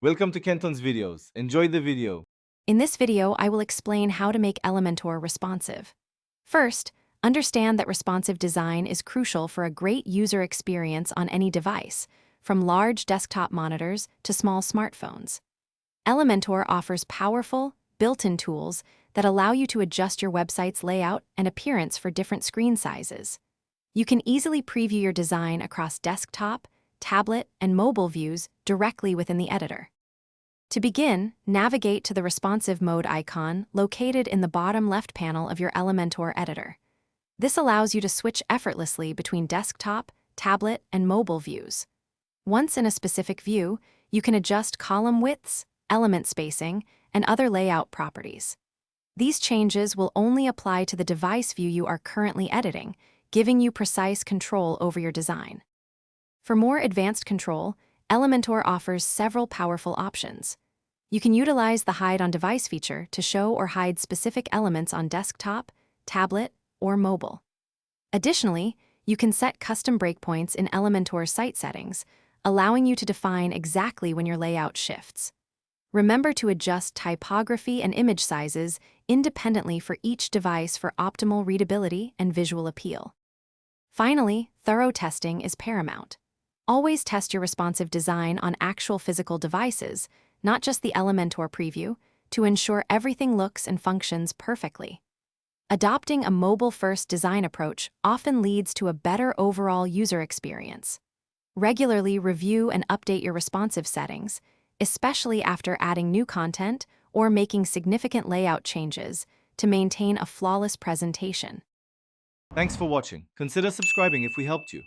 Welcome to Kenton's videos. Enjoy the video. In this video, I will explain how to make Elementor responsive. First, understand that responsive design is crucial for a great user experience on any device, from large desktop monitors to small smartphones. Elementor offers powerful, built-in tools that allow you to adjust your website's layout and appearance for different screen sizes. You can easily preview your design across desktop, tablet, and mobile views directly within the editor. To begin, navigate to the responsive mode icon located in the bottom left panel of your Elementor editor. This allows you to switch effortlessly between desktop, tablet, and mobile views. Once in a specific view, you can adjust column widths, element spacing, and other layout properties. These changes will only apply to the device view you are currently editing, giving you precise control over your design. For more advanced control, Elementor offers several powerful options. You can utilize the Hide on Device feature to show or hide specific elements on desktop, tablet, or mobile. Additionally, you can set custom breakpoints in Elementor's site settings, allowing you to define exactly when your layout shifts. Remember to adjust typography and image sizes independently for each device for optimal readability and visual appeal. Finally, thorough testing is paramount. Always test your responsive design on actual physical devices, not just the Elementor preview, to ensure everything looks and functions perfectly. Adopting a mobile-first design approach often leads to a better overall user experience. Regularly review and update your responsive settings, especially after adding new content or making significant layout changes, to maintain a flawless presentation. Thanks for watching. Consider subscribing if we helped you.